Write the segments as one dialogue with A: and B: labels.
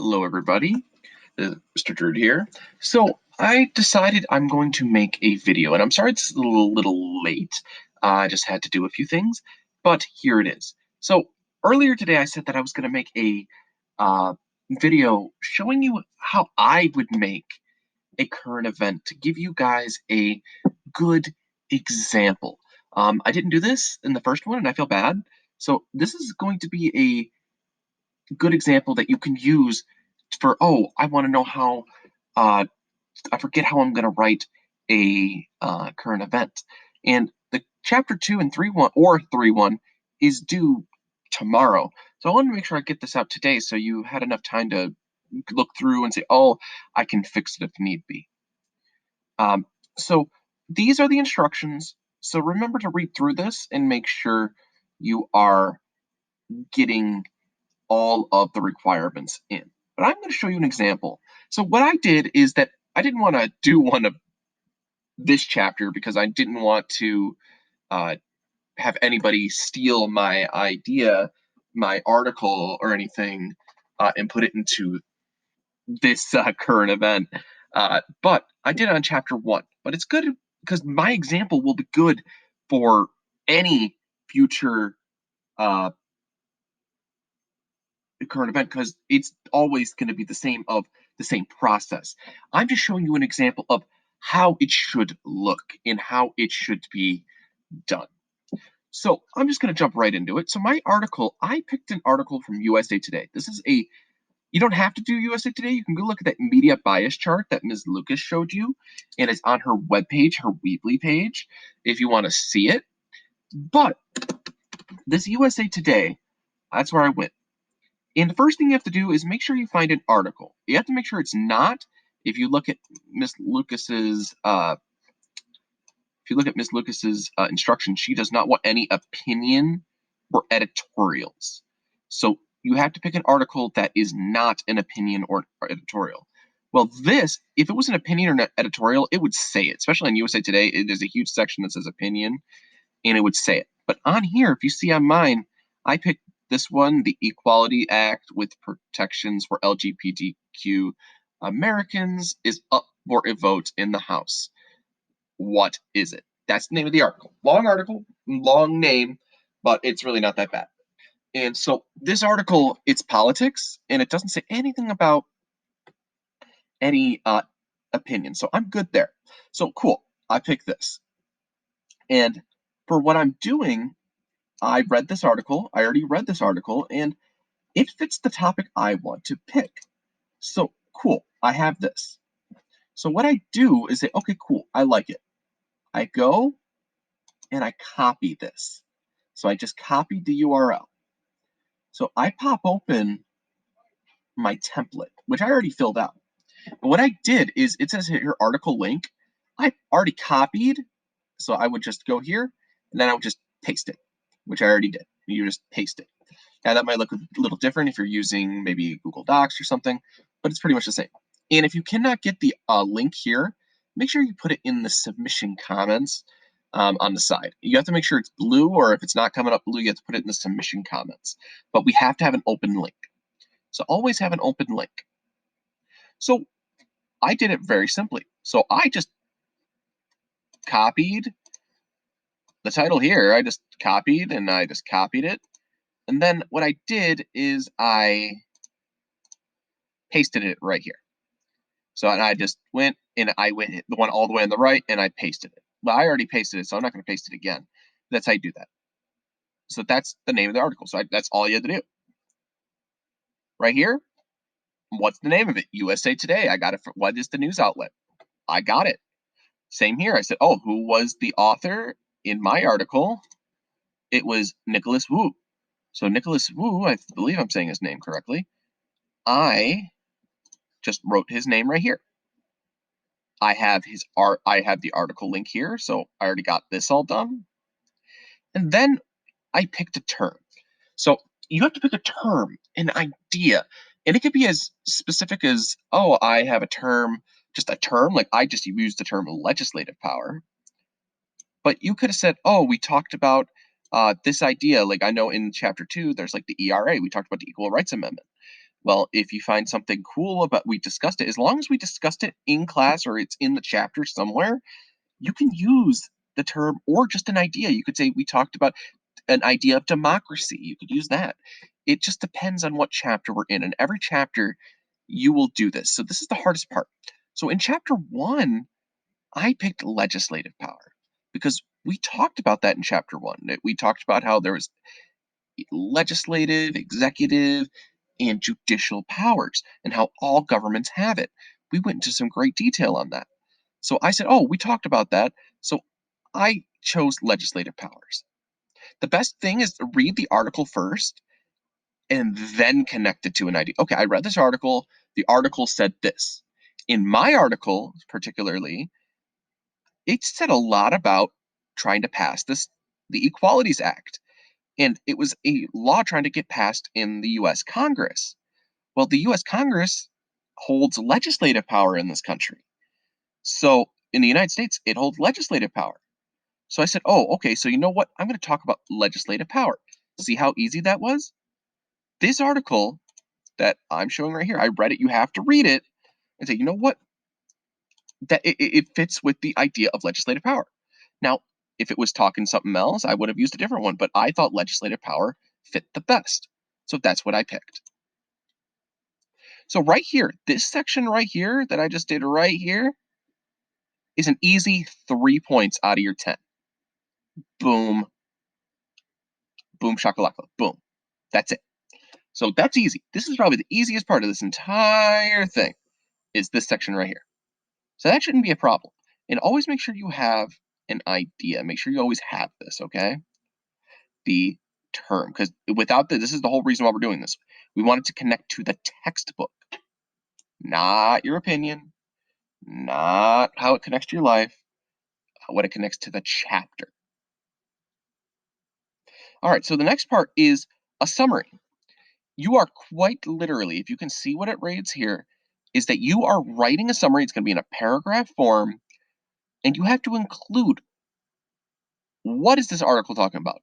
A: Hello, everybody. Mr. Druid here. So I decided I'm going to make a video, and I'm sorry it's a little late. I just had to do a few things, but here it is. So earlier today, I said that I was going to make a uh, video showing you how I would make a current event to give you guys a good example. I didn't do this in the first one, and I feel bad. So this is going to be a good example that you can use for, oh, I want to know how, uh, I forget how I'm going to write a current event. And the chapter 2 and 3.1 or 3.1 is due tomorrow. So I wanted to make sure I get this out today so you had enough time to look through and say, oh, I can fix it if need be. So these are the instructions. So remember to read through this and make sure you are getting all of the requirements in. But I'm going to show you an example. So what I did is that I didn't want to do one of this chapter because I didn't want to uh, have anybody steal my idea, my article, or anything, and put it into this current event. But I did it on chapter 1. But it's good because my example will be good for any future uh, current event because it's always going to be the same process. I'm just showing you an example of how it should look and how it should be done. So I'm just going to jump right into it. So my article, I picked an article from USA Today. You don't have to do USA Today. You can go look at that media bias chart that Ms. Lucas showed you, and it's on her webpage, her Weebly page, if you want to see it. But this USA Today, that's where I went. And the first thing you have to do is make sure you find an article. You have to make sure it's not. If you look at Miss Lucas's, instructions, she does not want any opinion or editorials. So you have to pick an article that is not an opinion or editorial. Well, if it was an opinion or an editorial, it would say it. Especially on USA Today, there's a huge section that says opinion, and it would say it. But on here, if you see on mine, I picked this one, the Equality Act with protections for LGBTQ Americans is up for a vote in the House. What is it? That's the name of the article, long name, but it's really not that bad. And so this article, it's politics, and it doesn't say anything about any opinion. So I'm good there. So cool. I picked this. And for what I'm doing, I already read this article, and it fits the topic I want to pick. So cool, I have this. So what I do is say, okay, cool, I like it. I go and I copy this. So I just copied the URL. So I pop open my template, which I already filled out. But what I did is it says here article link. I already copied, so I would just go here and then I would just paste it, which I already did. You just paste it. Now that might look a little different if you're using maybe Google Docs or something, but it's pretty much the same. And if you cannot get the link here, make sure you put it in the submission comments on the side. You have to make sure it's blue, or if it's not coming up blue, you have to put it in the submission comments. But we have to have an open link. So always have an open link. So I did it very simply. So I just copied the title here. I just copied and I just copied it. And then what I did is I pasted it right here. So and I just went and I went the one all the way on the right and I pasted it. But I already pasted it, so I'm not going to paste it again. That's how you do that. So that's the name of the article. So that's all you had to do. Right here, what's the name of it? USA Today. I got it. What is the news outlet? I got it. Same here. I said, oh, who was the author in my article? It was Nicholas Wu. So Nicholas Wu, I believe I'm saying his name correctly. I just wrote his name right here. I have the article link here, so I already got this all done. And then I picked a term. So you have to pick a term, an idea. And it could be as specific as, oh, I have a term, just a term, like I just used the term legislative power. But you could have said, oh, we talked about this idea. Like I know in chapter 2, there's like the ERA. We talked about the Equal Rights Amendment. Well, if you find something cool about we discussed it, as long as we discussed it in class or it's in the chapter somewhere, you can use the term or just an idea. You could say we talked about an idea of democracy. You could use that. It just depends on what chapter we're in. And every chapter, you will do this. So this is the hardest part. So in chapter 1, I picked legislative power because we talked about that in chapter 1. We talked about how there was legislative, executive, and judicial powers and how all governments have it. We went into some great detail on that. So I said, oh, we talked about that. So I chose legislative powers. The best thing is to read the article first and then connect it to an idea. Okay, I read this article. The article said this. In my article, particularly, it said a lot about trying to pass the Equalities Act. And it was a law trying to get passed in the US Congress. Well, the US Congress holds legislative power in this country. So in the United States, it holds legislative power. So I said, oh, okay, so you know what? I'm going to talk about legislative power. See how easy that was? This article that I'm showing right here, I read it. You have to read it and say, you know what? That it fits with the idea of legislative power. Now, if it was talking something else, I would have used a different one, but I thought legislative power fit the best. So that's what I picked. So right here, this section right here that I just did right here is an easy 3 points out of your 10. Boom, boom, shakalaka, boom. That's it. So that's easy. This is probably the easiest part of this entire thing is this section right here. So that shouldn't be a problem. And always make sure you have an idea. Make sure you always have this, okay? The term, because without this is the whole reason why we're doing this. We want it to connect to the textbook, not your opinion, not how it connects to your life, what it connects to the chapter. All right, so the next part is a summary. You are quite literally, if you can see what it reads here, is that you are writing a summary. It's going to be in a paragraph form, and you have to include what is this article talking about?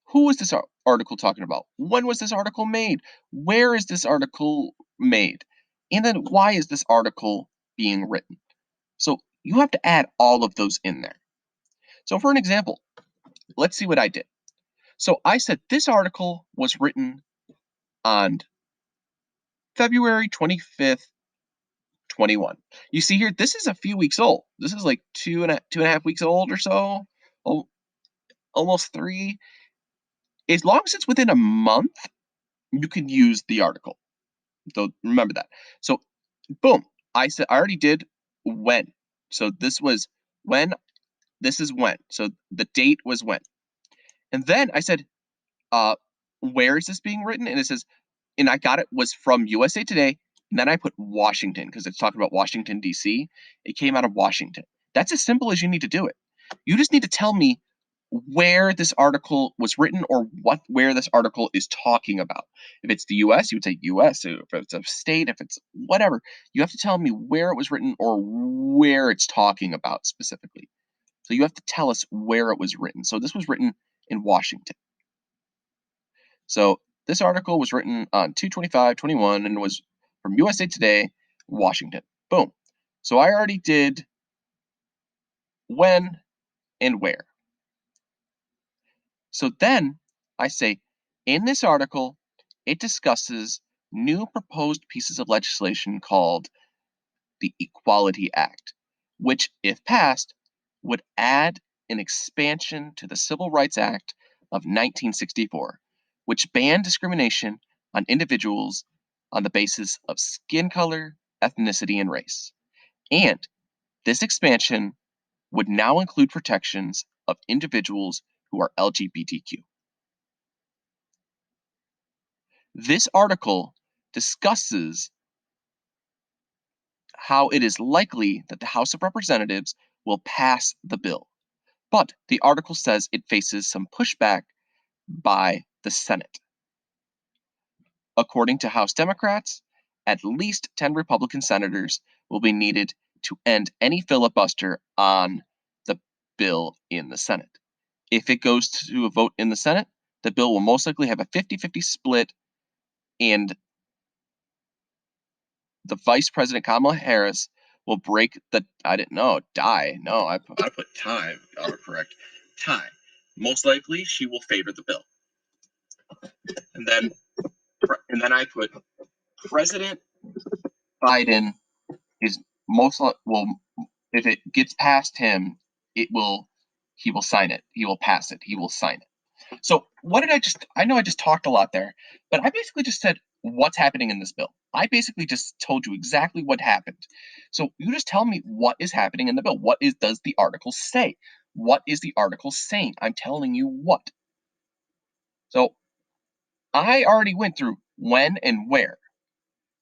A: Who is this article talking about? When was this article made? Where is this article made? And then why is this article being written? So you have to add all of those in there. So for an example, let's see what I did. So I said this article was written on February 25th, 21. You see here, this is a few weeks old. This is like two and a half weeks old or so. Oh, almost 3. As long as it's within a month, you can use the article. So remember that. So boom, I said I already did when. So this was when, this is when. So the date was when. And then I said, uh, where is this being written? And it says, and I got it was from USA Today. And then I put Washington because it's talking about Washington, D.C. It came out of Washington. That's as simple as you need to do it. You just need to tell me where this article was written or where this article is talking about. If it's the US, you would say US. If it's a state, if it's whatever, you have to tell me where it was written or where it's talking about specifically. So you have to tell us where it was written. So this was written in Washington. So this article was written on 2/25/21 and was from USA Today, Washington. Boom. So I already did when and where. So then I say, in this article, it discusses new proposed pieces of legislation called the Equality Act, which, if passed, would add an expansion to the Civil Rights Act of 1964, which banned discrimination on individuals on the basis of skin color, ethnicity, and race. And this expansion would now include protections of individuals who are LGBTQ. This article discusses how it is likely that the House of Representatives will pass the bill, but the article says it faces some pushback by the Senate. According to House Democrats, at least 10 Republican senators will be needed to end any filibuster on the bill in the Senate. If it goes to a vote in the Senate, the bill will most likely have a 50-50 split, and the Vice President Kamala Harris will break the, I didn't know, die. No, I put tie, autocorrect. Tie. Most likely she will favor the bill. And then I put President Biden is will, if it gets past him, he will sign it. He will pass it. He will sign it. So what did I know I just talked a lot there, but I basically just said what's happening in this bill. I basically just told you exactly what happened. So you just tell me what is happening in the bill. Does the article say? What is the article saying? I'm telling you what. So I already went through when and where,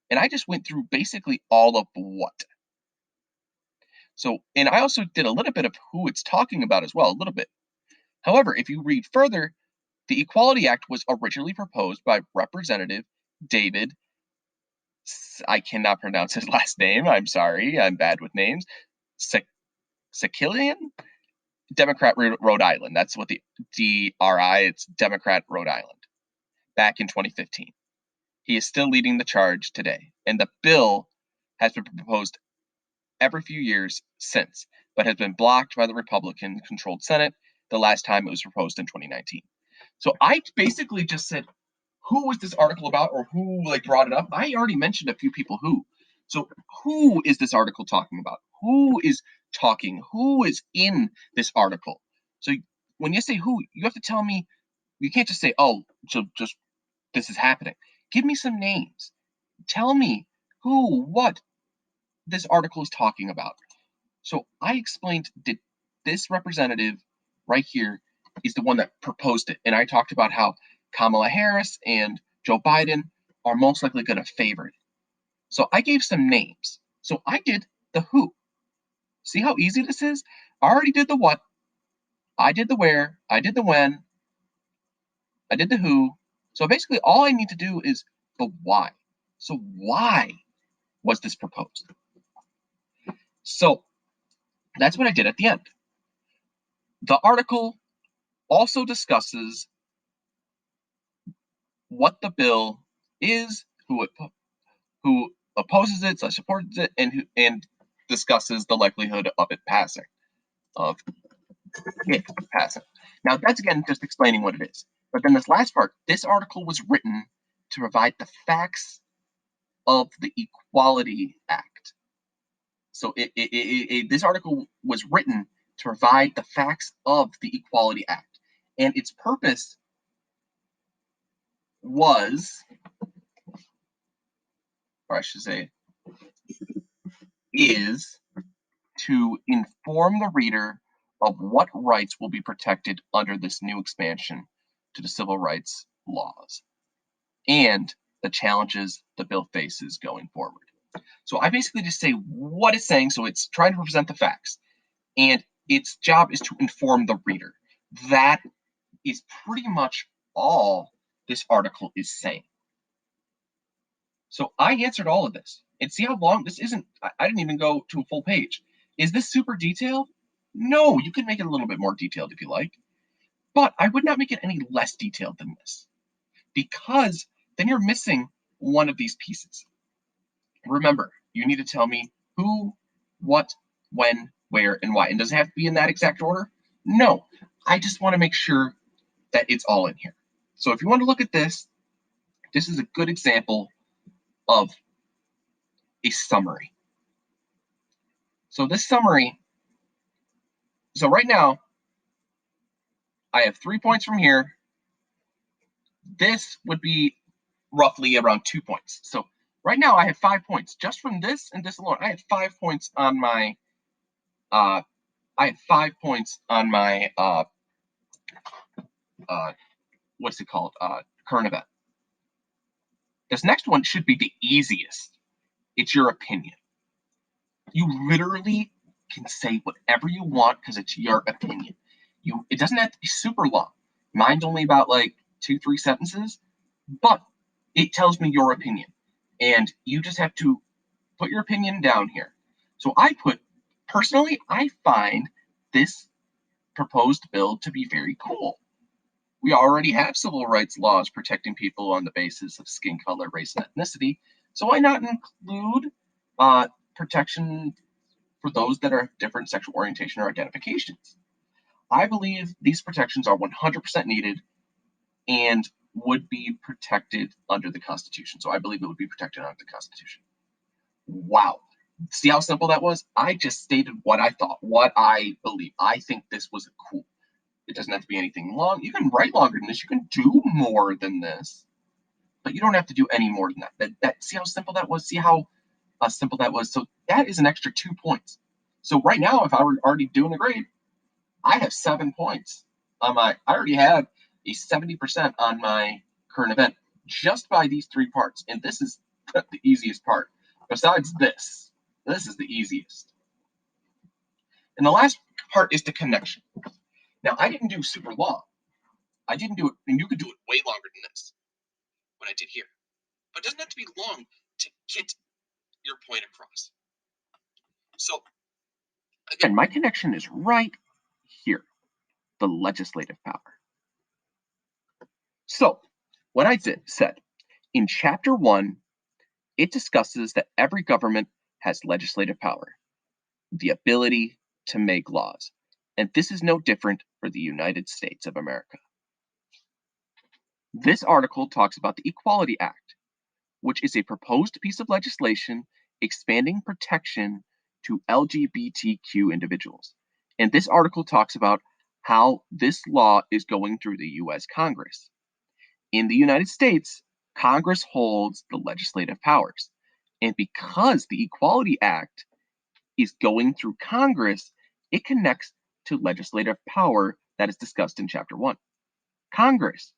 A: and I just went through basically all of what. So, and I also did a little bit of who it's talking about as well, a little bit. However, if you read further, the Equality Act was originally proposed by Representative David, I cannot pronounce his last name, I'm sorry, I'm bad with names, Sekelian? Democrat Rhode Island. That's what the DRI, it's Democrat Rhode Island, back in 2015. He is still leading the charge today. And the bill has been proposed every few years since, but has been blocked by the Republican-controlled Senate the last time it was proposed in 2019. So I basically just said, who was this article about, or who brought it up? I already mentioned a few people who. So who is this article talking about? Who is talking? Who is in this article? So when you say who, you have to tell me. You can't just say, oh, so just this is happening. Give me some names. Tell me who, what this article is talking about. So I explained that this representative right here is the one that proposed it. And I talked about how Kamala Harris and Joe Biden are most likely going to favor it. So I gave some names. So I did the who. See how easy this is? I already did the what. I did the where. I did the when. I did the who. So basically all I need to do is the why. So why was this proposed? So that's what I did at the end. The article also discusses what the bill is, who opposes it, supports it, and discusses the likelihood of it passing. Now that's again just explaining what it is. But then this last part, this article was written to provide the facts of the Equality Act. So this article was written to provide the facts of the Equality Act, and its purpose was, or I should say, is to inform the reader of what rights will be protected under this new expansion to the civil rights laws and the challenges the bill faces going forward. So I basically just say what it's saying. So it's trying to represent the facts, and its job is to inform the reader. That is pretty much all this article is saying. So I answered all of this. And see how long this isn't. I didn't even go to a full page. Is this super detailed? No, you can make it a little bit more detailed if you like. But I would not make it any less detailed than this, because then you're missing one of these pieces. Remember, you need to tell me who, what, when, where, and why. And does it have to be in that exact order? No. I just want to make sure that it's all in here. So if you want to look at this, this is a good example of a summary. So this summary, so right now, I have 3 points from here. This would be roughly around 2 points. So right now I have 5 points just from this and this alone. I have 5 points on my what's it called? Current event. This next one should be the easiest. It's your opinion. You literally can say whatever you want because it's your opinion. It doesn't have to be super long. Mine's only about 2-3 sentences, but it tells me your opinion. And you just have to put your opinion down here. So personally, I find this proposed bill to be very cool. We already have civil rights laws protecting people on the basis of skin color, race, and ethnicity. So why not include protection for those that are different sexual orientation or identifications? I believe these protections are 100% needed and would be protected under the Constitution. So I believe it would be protected under the Constitution. Wow. See how simple that was? I just stated what I thought, what I believe. I think this was cool. It doesn't have to be anything long. You can write longer than this. You can do more than this, but you don't have to do any more than that. See how simple that was? See how simple that was? So that is an extra 2 points. So right now, if I were already doing a grade, I have 7 points on my. I already have a 70% on my current event just by these 3 parts, and this is the easiest part. Besides this is the easiest. And the last part is the connection. Now, I didn't do super long. I didn't do it, and you could do it way longer than this, what I did here. But it doesn't have to be long to get your point across. So, again, my connection is right here, the legislative power. So, what I said, in Chapter 1, it discusses that every government has legislative power, the ability to make laws. And this is no different for the United States of America. This article talks about the Equality Act, which is a proposed piece of legislation expanding protection to LGBTQ individuals. And this article talks about how this law is going through the US Congress. In the United States, Congress holds the legislative powers. And because the Equality Act is going through Congress, it connects to legislative power that is discussed in Chapter 1. Congress,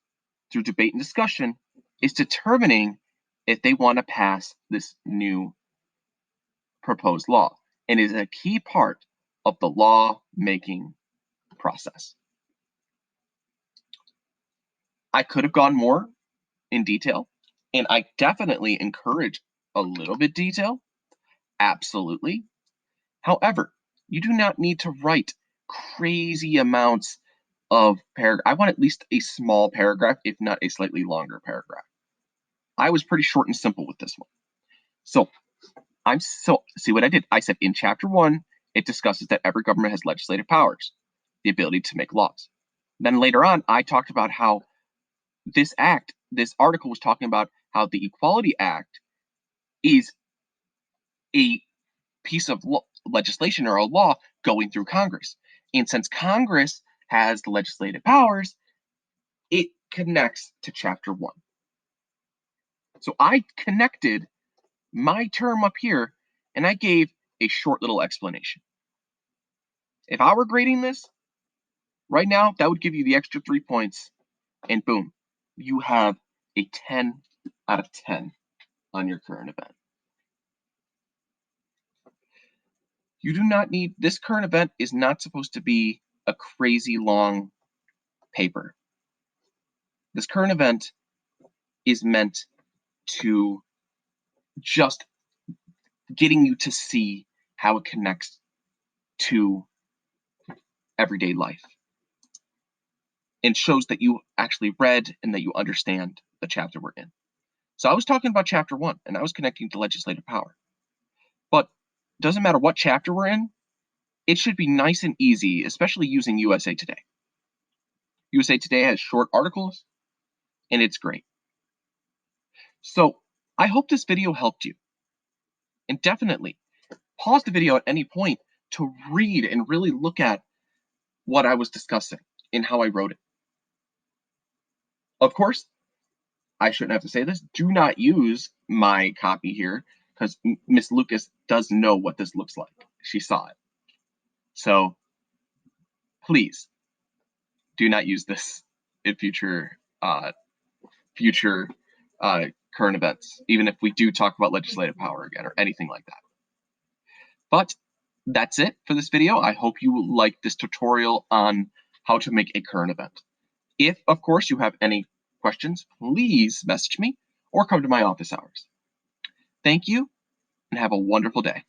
A: through debate and discussion, is determining if they want to pass this new proposed law and is a key part of the law-making process. I could have gone more in detail, and I definitely encourage a little bit detail, absolutely. However, you do not need to write crazy amounts of paragraph. I want at least a small paragraph, if not a slightly longer paragraph. I was pretty short and simple with this one. So see what I did. I said in Chapter 1, it discusses that every government has legislative powers, the ability to make laws. Then later on, I talked about how this article was talking about how the Equality Act is a piece of legislation or a law going through Congress. And since Congress has the legislative powers, it connects to Chapter 1. So I connected my term up here, and I gave a short little explanation. If I were grading this right now, that would give you the extra 3 points, and boom, you have a 10 out of 10 on your current event. You do not need, this current event is not supposed to be a crazy long paper. This current event is meant to just getting you to see how it connects to everyday life and shows that you actually read and that you understand the chapter we're in. So I was talking about Chapter 1, and I was connecting to legislative power. But doesn't matter what chapter we're in, it should be nice and easy, especially using USA Today. USA Today has short articles, and it's great. So I hope this video helped you. And definitely pause the video at any point to read and really look at what I was discussing and how I wrote it. Of course, I shouldn't have to say this. Do not use my copy here because Miss Lucas does know what this looks like. She saw it. So please do not use this in future current events, even if we do talk about legislative power again or anything like that. But that's it for this video. I hope you like this tutorial on how to make a current event. If, of course, you have any questions, please message me or come to my office hours. Thank you and have a wonderful day.